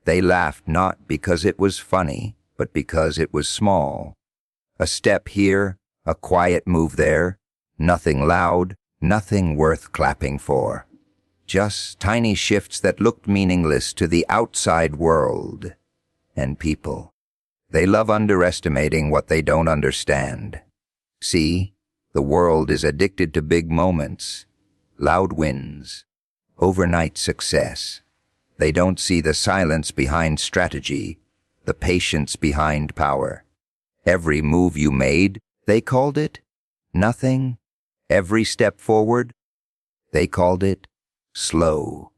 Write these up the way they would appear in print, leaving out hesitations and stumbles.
They laughed not because it was funny, but because it was small. A step here, a quiet move there, nothing loud, nothing worth clapping for. Just tiny shifts that looked meaningless to the outside world. And people, they love underestimating what they don't understand. See, the world is addicted to big moments, loud wins, overnight success. They don't see the silence behind strategy, the patience behind power. Every move you made, they called it nothing. Every step forward, they called it slow.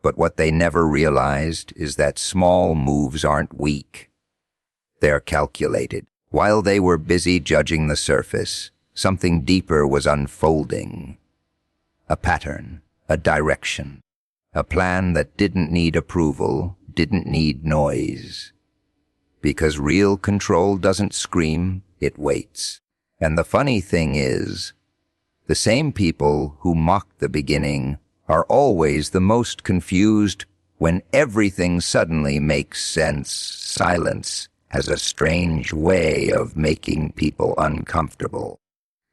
But what they never realized is that small moves aren't weak. They're calculated. While they were busy judging the surface, something deeper was unfolding. A pattern, a direction, a plan that didn't need approval, didn't need noise. Because real control doesn't scream, it waits. And the funny thing is, the same people who mocked the beginning are always the most confused when everything suddenly makes sense. Silence has a strange way of making people uncomfortable.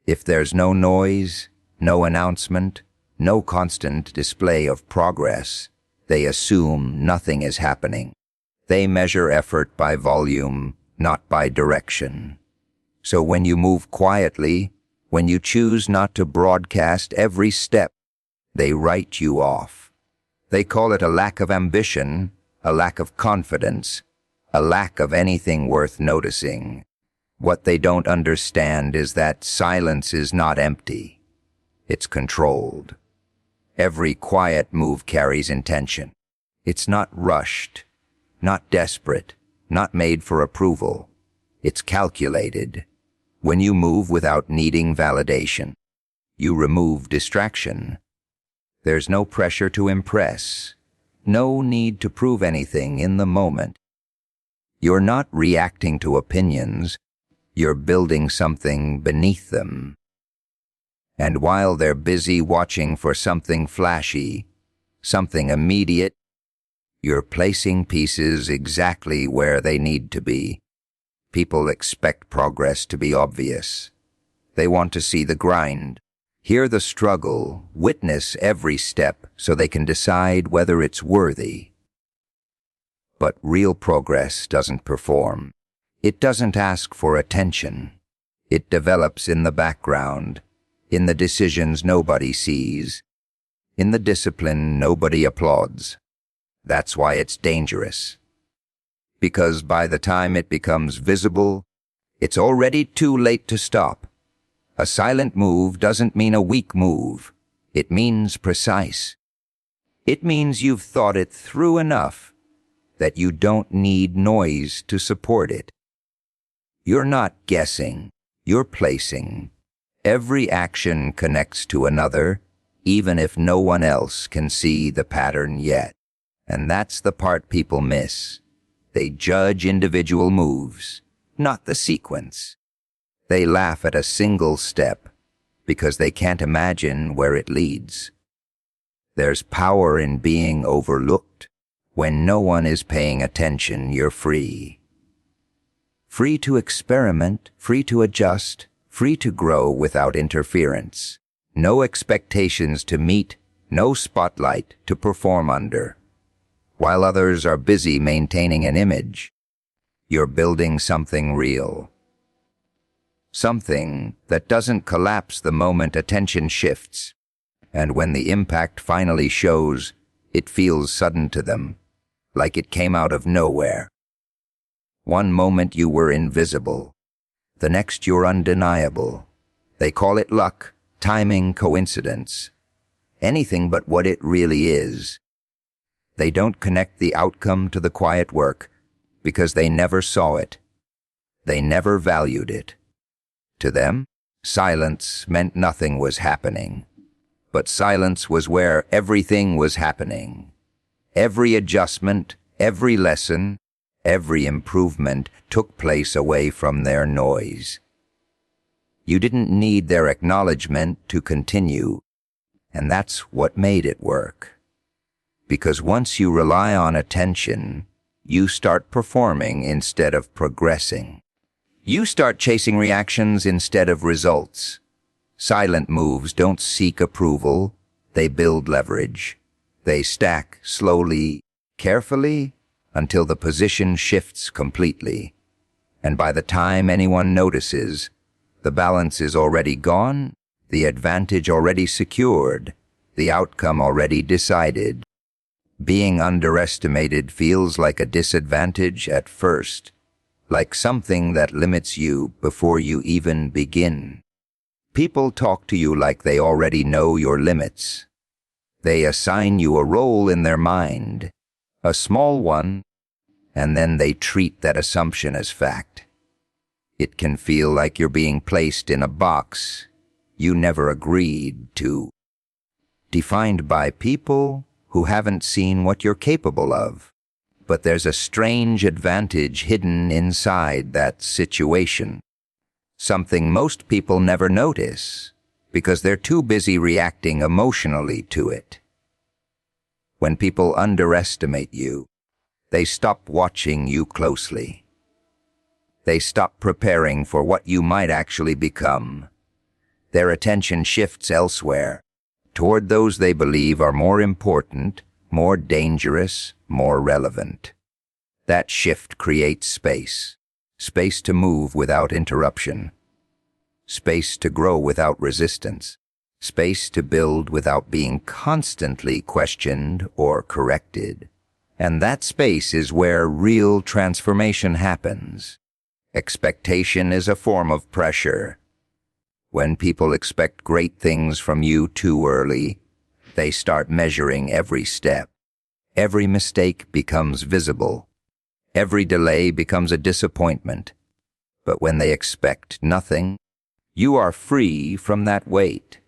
If there's no noise, no announcement, no constant display of progress, they assume nothing is happening. They measure effort by volume, not by direction. So when you move quietly, when you choose not to broadcast every step, they write you off. They call it a lack of ambition, a lack of confidence, a lack of anything worth noticing. What they don't understand is that silence is not empty. It's controlled. Every quiet move carries intention. It's not rushed, not desperate, not made for approval. It's calculated. When you move without needing validation, you remove distraction. There's no pressure to impress, no need to prove anything in the moment. You're not reacting to opinions, you're building something beneath them. And while they're busy watching for something flashy, something immediate, you're placing pieces exactly where they need to be. People expect progress to be obvious. They want to see the grind, hear the struggle, witness every step so they can decide whether it's worthy. But real progress doesn't perform. It doesn't ask for attention. It develops in the background, in the decisions nobody sees, in the discipline nobody applauds. That's why it's dangerous. Because by the time it becomes visible, it's already too late to stop. A silent move doesn't mean a weak move. It means precise. It means you've thought it through enough that you don't need noise to support it. You're not guessing, you're placing. Every action connects to another, even if no one else can see the pattern yet. And that's the part people miss. They judge individual moves, not the sequence. They laugh at a single step because they can't imagine where it leads. There's power in being overlooked. When no one is paying attention, you're free. Free to experiment, free to adjust, free to grow without interference. No expectations to meet, no spotlight to perform under. While others are busy maintaining an image, you're building something real. Something that doesn't collapse the moment attention shifts. And when the impact finally shows, it feels sudden to them, like it came out of nowhere. One moment you were invisible, the next you're undeniable. They call it luck, timing, coincidence. Anything but what it really is. They don't connect the outcome to the quiet work because they never saw it. They never valued it. To them, silence meant nothing was happening. But silence was where everything was happening. Every adjustment, every lesson, every improvement took place away from their noise. You didn't need their acknowledgement to continue, and that's what made it work. Because once you rely on attention, you start performing instead of progressing. You start chasing reactions instead of results. Silent moves don't seek approval, they build leverage. They stack slowly, carefully, until the position shifts completely. And by the time anyone notices, the balance is already gone, the advantage already secured, the outcome already decided. Being underestimated feels like a disadvantage at first, like something that limits you before you even begin. People talk to you like they already know your limits. They assign you a role in their mind, a small one, and then they treat that assumption as fact. It can feel like you're being placed in a box you never agreed to, defined by people who haven't seen what you're capable of. But there's a strange advantage hidden inside that situation, something most people never notice because they're too busy reacting emotionally to it. When people underestimate you, they stop watching you closely. They stop preparing for what you might actually become. Their attention shifts elsewhere, toward those they believe are more important, more dangerous, more relevant. That shift creates space. Space to move without interruption. Space to grow without resistance. Space to build without being constantly questioned or corrected. And that space is where real transformation happens. Expectation is a form of pressure. When people expect great things from you too early, they start measuring every step. Every mistake becomes visible. Every delay becomes a disappointment. But when they expect nothing, you are free from that weight.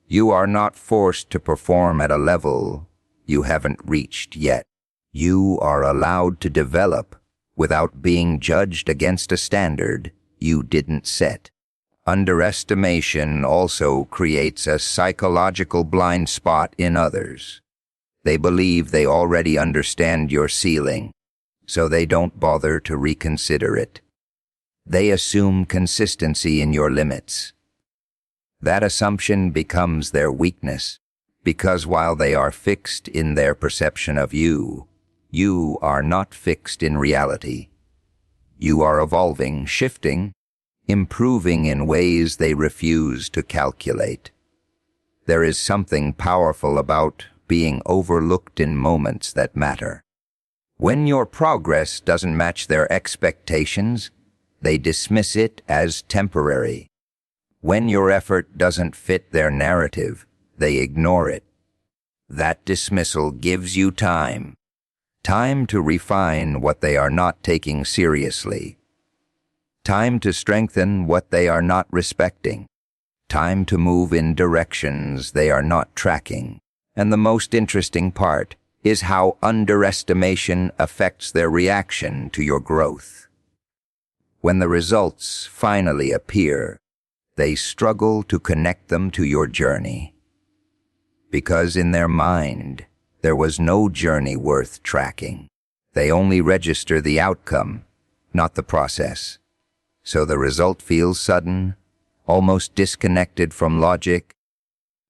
You are not forced to perform at a level you haven't reached yet. You are allowed to develop without being judged against a standard you didn't set. Underestimation also creates a psychological blind spot in others. They believe they already understand your ceiling, so they don't bother to reconsider it. They assume consistency in your limits. That assumption becomes their weakness, because while they are fixed in their perception of you, you are not fixed in reality. You are evolving, shifting, improving in ways they refuse to calculate. There is something powerful about being overlooked in moments that matter. When your progress doesn't match their expectations, they dismiss it as temporary. When your effort doesn't fit their narrative, they ignore it. That dismissal gives you time. Time to refine what they are not taking seriously. Time to strengthen what they are not respecting. Time to move in directions they are not tracking. And the most interesting part is how underestimation affects their reaction to your growth. When the results finally appear, they struggle to connect them to your journey. Because in their mind, there was no journey worth tracking. They only register the outcome, not the process. So the result feels sudden, almost disconnected from logic,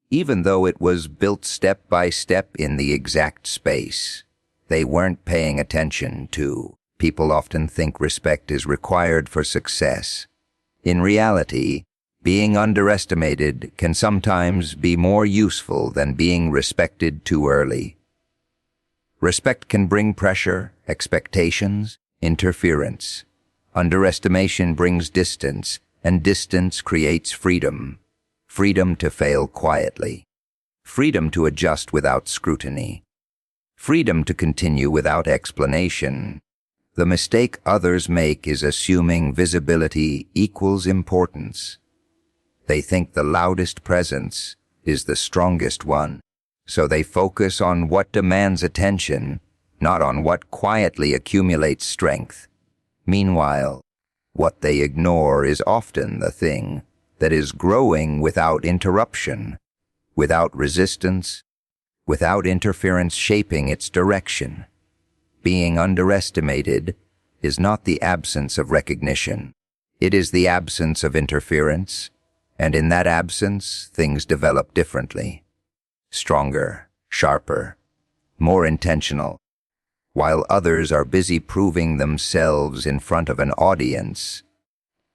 even though it was built step by step in the exact space they weren't paying attention to. People often think respect is required for success. In reality, being underestimated can sometimes be more useful than being respected too early. Respect can bring pressure, expectations, interference. Underestimation brings distance, and distance creates freedom. Freedom to fail quietly. Freedom to adjust without scrutiny. Freedom to continue without explanation. The mistake others make is assuming visibility equals importance. They think the loudest presence is the strongest one, so they focus on what demands attention, not on what quietly accumulates strength. Meanwhile, what they ignore is often the thing that is growing without interruption, without resistance, without interference shaping its direction. being underestimated is not the absence of recognition. It is the absence of interference, and in that absence, things develop differently. Stronger, sharper, more intentional. While others are busy proving themselves in front of an audience,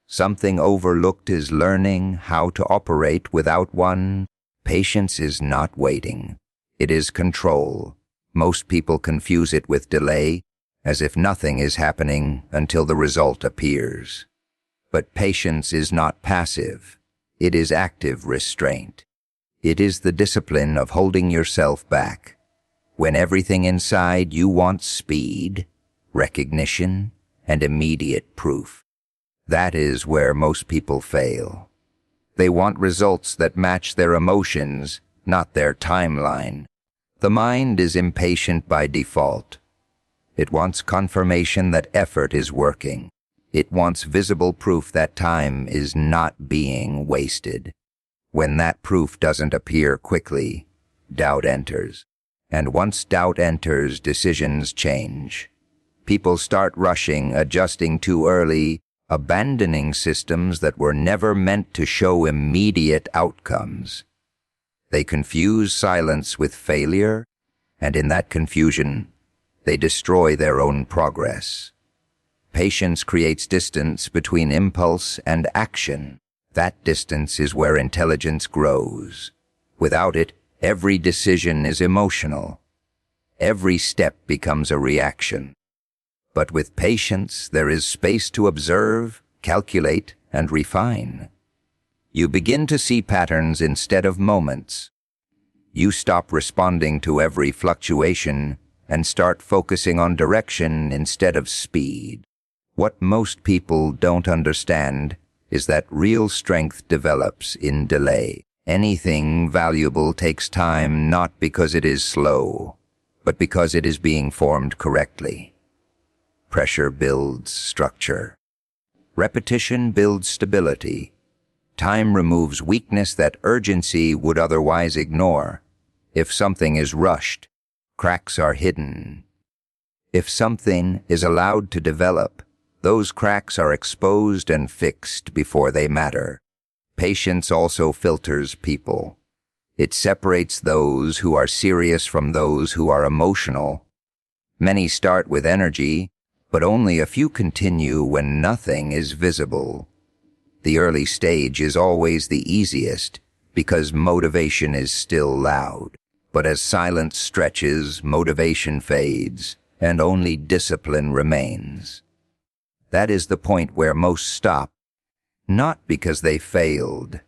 something overlooked is learning how to operate without one. Patience is not waiting. It is control. Most people confuse it with delay, as if nothing is happening until the result appears. But patience is not passive. It is active restraint. It is the discipline of holding yourself back. When everything inside you wants speed, recognition, and immediate proof. That is where most people fail. They want results that match their emotions, not their timeline. The mind is impatient by default. It wants confirmation that effort is working. It wants visible proof that time is not being wasted. When that proof doesn't appear quickly, doubt enters. And once doubt enters, decisions change. People start rushing, adjusting too early, abandoning systems that were never meant to show immediate outcomes. They confuse silence with failure, and in that confusion, they destroy their own progress. Patience creates distance between impulse and action. That distance is where intelligence grows. Without it, every decision is emotional. Every step becomes a reaction. But with patience, there is space to observe, calculate, and refine. You begin to see patterns instead of moments. You stop responding to every fluctuation and start focusing on direction instead of speed. What most people don't understand is that real strength develops in delay. Anything valuable takes time not because it is slow, but because it is being formed correctly. Pressure builds structure. Repetition builds stability. Time removes weakness that urgency would otherwise ignore. If something is rushed, cracks are hidden. If something is allowed to develop, those cracks are exposed and fixed before they matter. Patience also filters people. It separates those who are serious from those who are emotional. Many start with energy, but only a few continue when nothing is visible. The early stage is always the easiest because motivation is still loud. But as silence stretches, motivation fades, and only discipline remains. That is the point where most stop, not because they failed,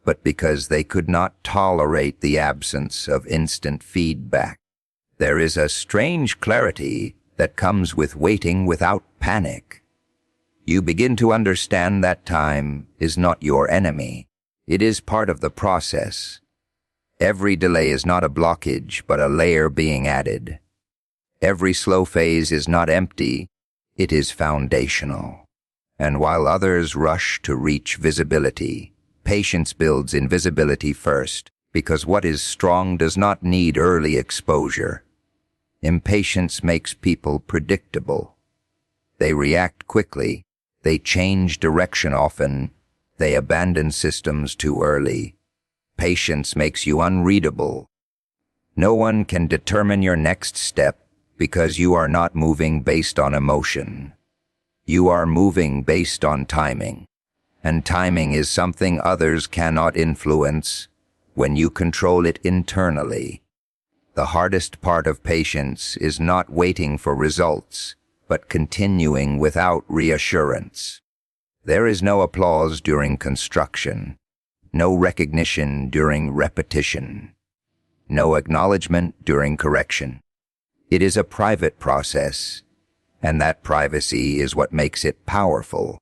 but because they could not tolerate the absence of instant feedback. There is a strange clarity that comes with waiting without panic. You begin to understand that time is not your enemy. It is part of the process. Every delay is not a blockage, but a layer being added. Every slow phase is not empty, it is foundational. And while others rush to reach visibility, patience builds invisibility first, because what is strong does not need early exposure. Impatience makes people predictable. They react quickly, they change direction often, they abandon systems too early. Patience makes you unreadable. No one can determine your next step because you are not moving based on emotion. You are moving based on timing. And timing is something others cannot influence when you control it internally. The hardest part of patience is not waiting for results, but continuing without reassurance. There is no applause during construction. No recognition during repetition. No acknowledgement during correction. It is a private process, and that privacy is what makes it powerful.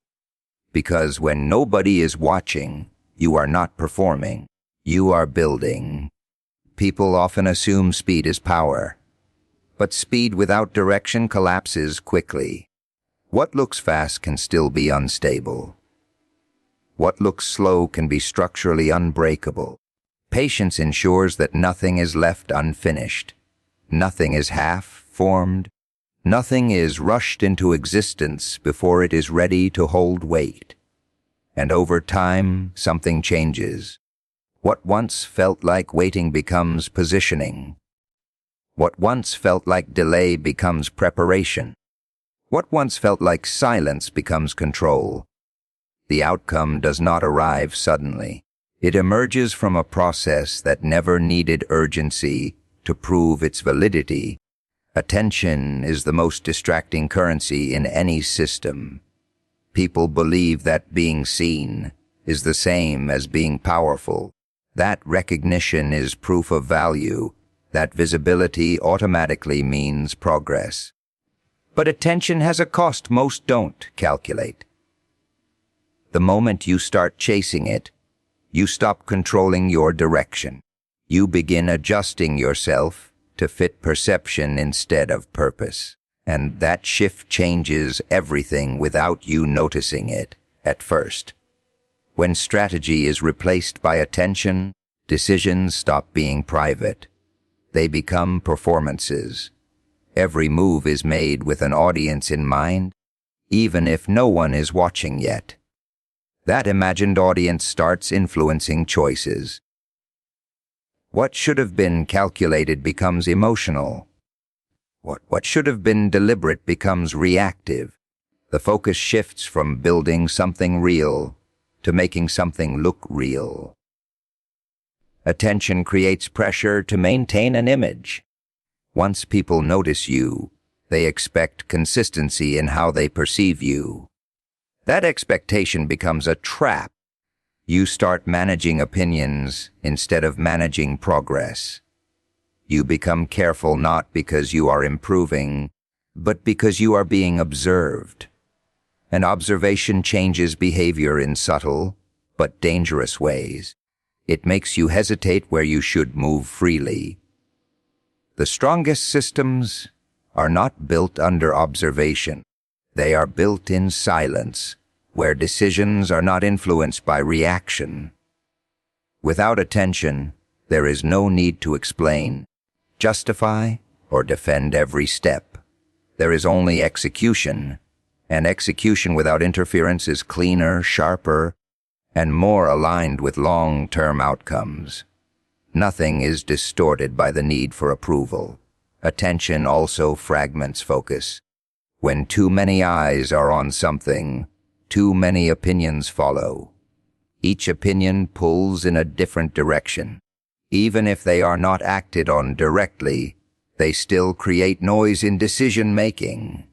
Because when nobody is watching, you are not performing, you are building. People often assume speed is power, but speed without direction collapses quickly. What looks fast can still be unstable. What looks slow can be structurally unbreakable. Patience ensures that nothing is left unfinished. Nothing is half-formed. Nothing is rushed into existence before it is ready to hold weight. And over time, something changes. What once felt like waiting becomes positioning. What once felt like delay becomes preparation. What once felt like silence becomes control. The outcome does not arrive suddenly. It emerges from a process that never needed urgency to prove its validity. Attention is the most distracting currency in any system. People believe that being seen is the same as being powerful. That recognition is proof of value. That visibility automatically means progress. But attention has a cost most don't calculate. The moment you start chasing it, you stop controlling your direction. You begin adjusting yourself to fit perception instead of purpose. And that shift changes everything without you noticing it at first. When strategy is replaced by attention, decisions stop being private. They become performances. Every move is made with an audience in mind, even if no one is watching yet. That imagined audience starts influencing choices. What should have been calculated becomes emotional. What should have been deliberate becomes reactive. The focus shifts from building something real to making something look real. Attention creates pressure to maintain an image. Once people notice you, they expect consistency in how they perceive you. That expectation becomes a trap. You start managing opinions instead of managing progress. You become careful not because you are improving, but because you are being observed. And observation changes behavior in subtle, but dangerous ways. It makes you hesitate where you should move freely. The strongest systems are not built under observation. They are built in silence, where decisions are not influenced by reaction. Without attention, there is no need to explain, justify, or defend every step. There is only execution, and execution without interference is cleaner, sharper, and more aligned with long-term outcomes. Nothing is distorted by the need for approval. Attention also fragments focus. When too many eyes are on something, too many opinions follow. Each opinion pulls in a different direction. Even if they are not acted on directly, they still create noise in decision-making.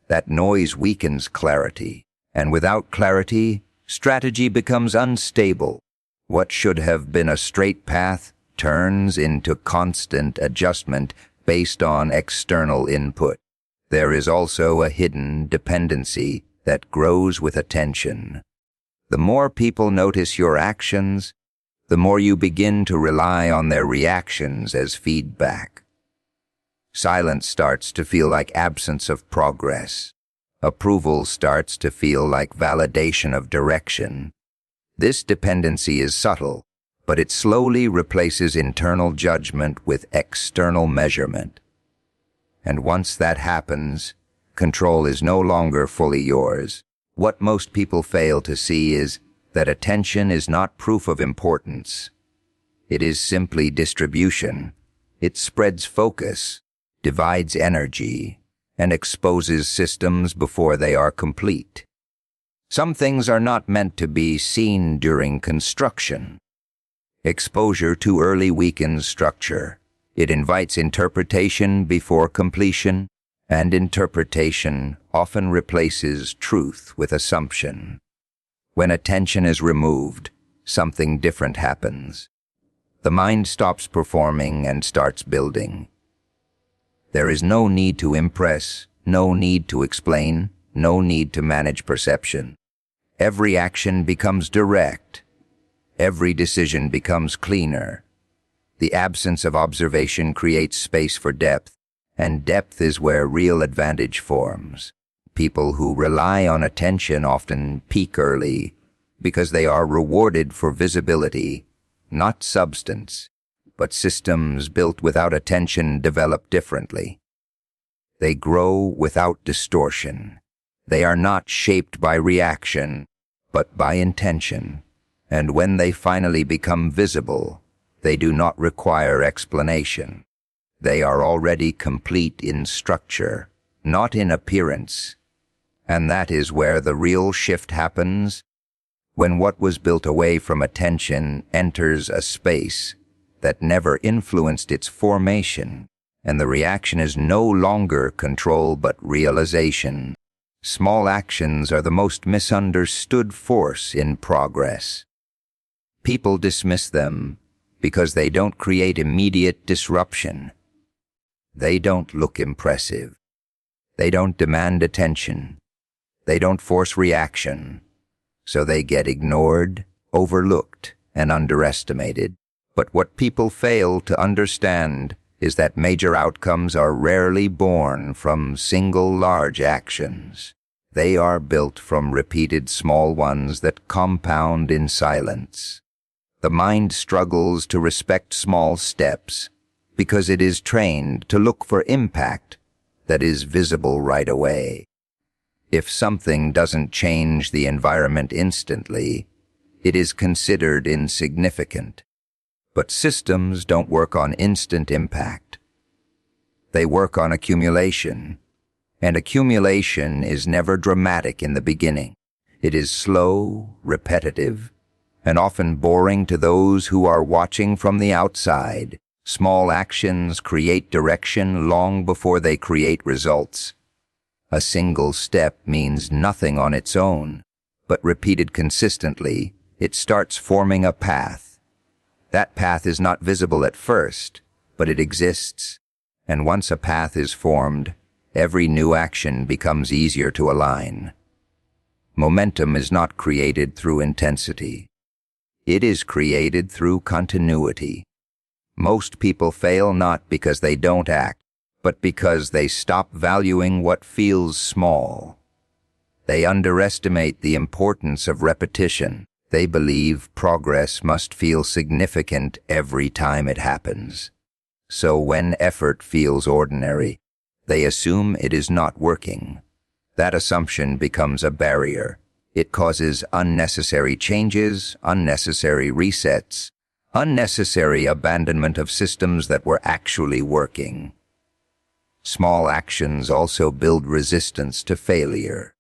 That noise weakens clarity, and without clarity, strategy becomes unstable. What should have been a straight path turns into constant adjustment based on external input. There is also a hidden dependency that grows with attention. The more people notice your actions, the more you begin to rely on their reactions as feedback. Silence starts to feel like absence of progress. Approval starts to feel like validation of direction. This dependency is subtle, but it slowly replaces internal judgment with external measurement. And once that happens, control is no longer fully yours. What most people fail to see is that attention is not proof of importance. It is simply distribution. It spreads focus, divides energy, and exposes systems before they are complete. Some things are not meant to be seen during construction. Exposure too early weakens structure. It invites interpretation before completion, and interpretation often replaces truth with assumption. When attention is removed, something different happens. The mind stops performing and starts building. There is no need to impress, no need to explain, no need to manage perception. Every action becomes direct. Every decision becomes cleaner. The absence of observation creates space for depth, and depth is where real advantage forms. People who rely on attention often peak early because they are rewarded for visibility, not substance. But systems built without attention develop differently. They grow without distortion. They are not shaped by reaction, but by intention. And when they finally become visible, they do not require explanation. They are already complete in structure, not in appearance. And that is where the real shift happens, when what was built away from attention enters a space that never influenced its formation, and the reaction is no longer control but realization. Small actions are the most misunderstood force in progress. People dismiss them because they don't create immediate disruption. They don't look impressive. They don't demand attention. They don't force reaction. So they get ignored, overlooked, and underestimated. But what people fail to understand is that major outcomes are rarely born from single large actions. They are built from repeated small ones that compound in silence. The mind struggles to respect small steps because it is trained to look for impact that is visible right away. If something doesn't change the environment instantly, it is considered insignificant. But systems don't work on instant impact. They work on accumulation, and accumulation is never dramatic in the beginning. It is slow, repetitive, and often boring to those who are watching from the outside. Small actions create direction long before they create results. A single step means nothing on its own, but repeated consistently, it starts forming a path. That path is not visible at first, but it exists, and once a path is formed, every new action becomes easier to align. Momentum is not created through intensity. It is created through continuity. Most people fail not because they don't act, but because they stop valuing what feels small. They underestimate the importance of repetition. They believe progress must feel significant every time it happens. So when effort feels ordinary, they assume it is not working. That assumption becomes a barrier. It causes unnecessary changes, unnecessary resets, unnecessary abandonment of systems that were actually working. Small actions also build resistance to failure.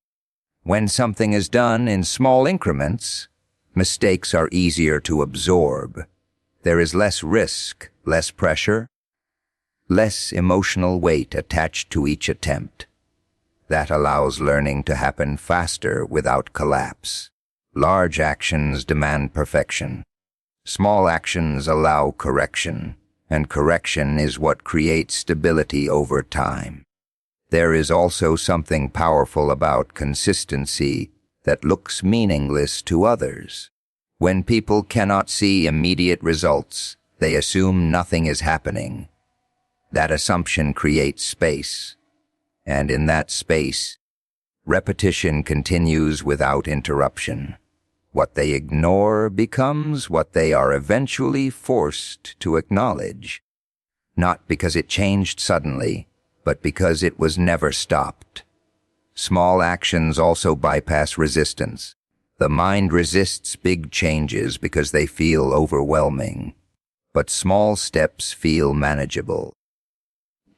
When something is done in small increments, mistakes are easier to absorb. There is less risk, less pressure, less emotional weight attached to each attempt. That allows learning to happen faster without collapse. Large actions demand perfection. Small actions allow correction, and correction is what creates stability over time. There is also something powerful about consistency that looks meaningless to others. When people cannot see immediate results, they assume nothing is happening. That assumption creates space, and in that space, repetition continues without interruption. What they ignore becomes what they are eventually forced to acknowledge, not because it changed suddenly, but because it was never stopped. Small actions also bypass resistance. The mind resists big changes because they feel overwhelming, but small steps feel manageable.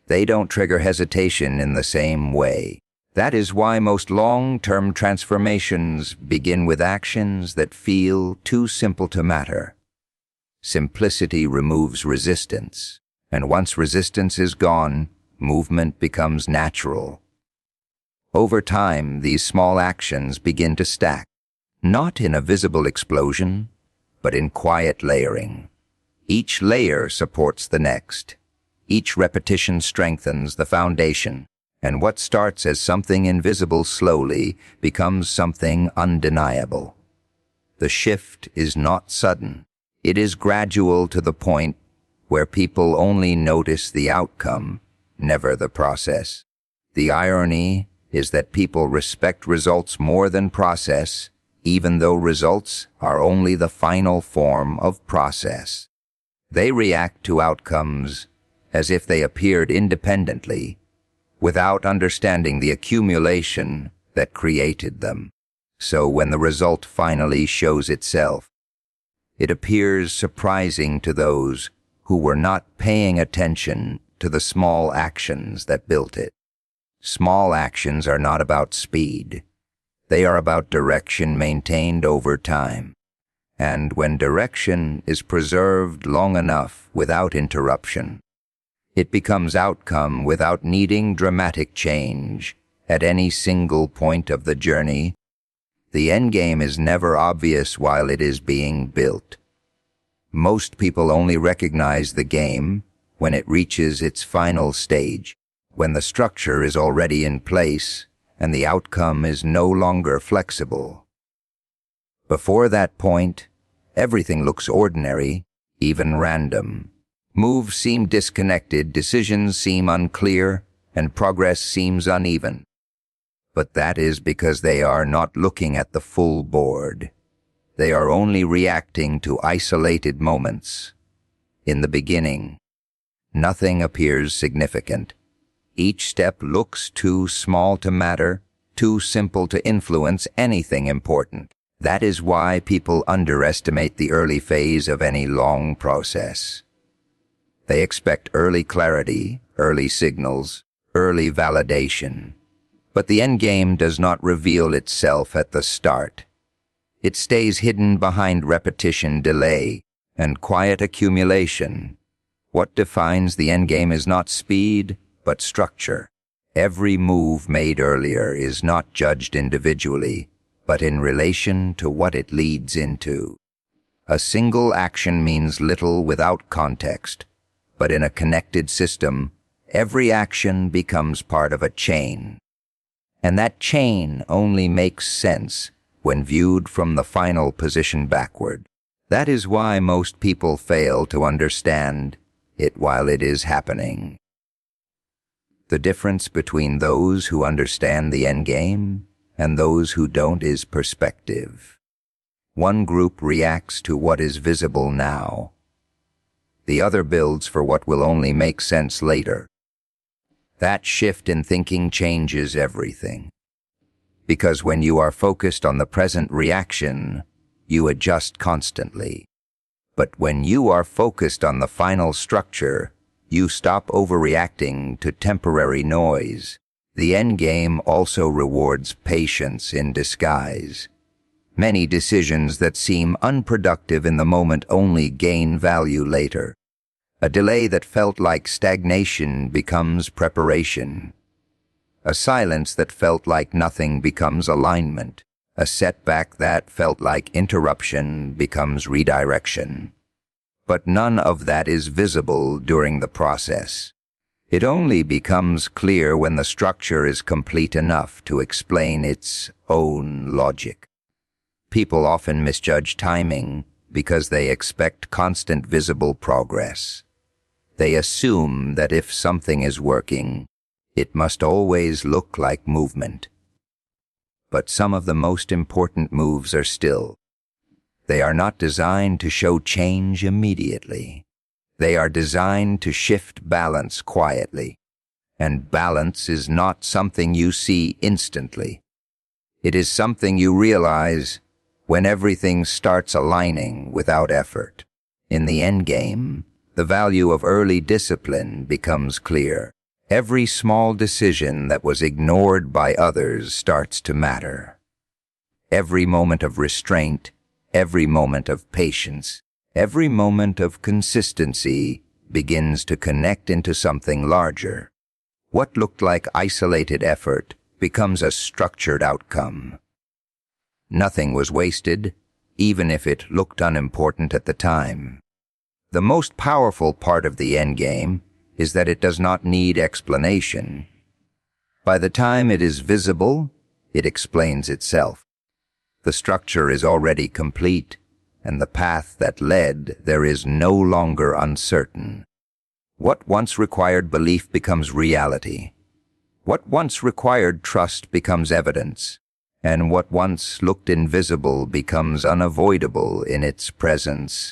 They don't trigger hesitation in the same way. That is why most long-term transformations begin with actions that feel too simple to matter. Simplicity removes resistance, and once resistance is gone, movement becomes natural. Over time, these small actions begin to stack, not in a visible explosion, but in quiet layering. Each layer supports the next. Each repetition strengthens the foundation, and what starts as something invisible slowly becomes something undeniable. The shift is not sudden. It is gradual to the point where people only notice the outcome, never the process. The irony is that people respect results more than process, even though results are only the final form of process. They react to outcomes as if they appeared independently, without understanding the accumulation that created them. So when the result finally shows itself, it appears surprising to those who were not paying attention to the small actions that built it. Small actions are not about speed. They are about direction maintained over time. And when direction is preserved long enough without interruption, it becomes outcome without needing dramatic change at any single point of the journey. The endgame is never obvious while it is being built. Most people only recognize the game when it reaches its final stage, when the structure is already in place and the outcome is no longer flexible. Before that point, everything looks ordinary, even random. Moves seem disconnected, decisions seem unclear, and progress seems uneven. But that is because they are not looking at the full board. They are only reacting to isolated moments. In the beginning, nothing appears significant. Each step looks too small to matter, too simple to influence anything important. That is why people underestimate the early phase of any long process. They expect early clarity, early signals, early validation. But the endgame does not reveal itself at the start. It stays hidden behind repetition, delay, and quiet accumulation. What defines the endgame is not speed, but structure. Every move made earlier is not judged individually, but in relation to what it leads into. A single action means little without context, but in a connected system, every action becomes part of a chain. And that chain only makes sense when viewed from the final position backward. That is why most people fail to understand it while it is happening. The difference between those who understand the endgame and those who don't is perspective. One group reacts to what is visible now. The other builds for what will only make sense later. That shift in thinking changes everything. Because when you are focused on the present reaction, you adjust constantly. But when you are focused on the final structure, you stop overreacting to temporary noise. The endgame also rewards patience in disguise. Many decisions that seem unproductive in the moment only gain value later. A delay that felt like stagnation becomes preparation. A silence that felt like nothing becomes alignment. A setback that felt like interruption becomes redirection. But none of that is visible during the process. It only becomes clear when the structure is complete enough to explain its own logic. People often misjudge timing because they expect constant visible progress. They assume that if something is working, it must always look like movement. But some of the most important moves are still. They are not designed to show change immediately. They are designed to shift balance quietly. And balance is not something you see instantly. It is something you realize when everything starts aligning without effort. In the endgame, the value of early discipline becomes clear. Every small decision that was ignored by others starts to matter. Every moment of restraint, every moment of patience, every moment of consistency begins to connect into something larger. What looked like isolated effort becomes a structured outcome. Nothing was wasted, even if it looked unimportant at the time. The most powerful part of the endgame is that it does not need explanation. By the time it is visible, it explains itself. The structure is already complete, and the path that led there is no longer uncertain. What once required belief becomes reality. What once required trust becomes evidence, and what once looked invisible becomes unavoidable in its presence.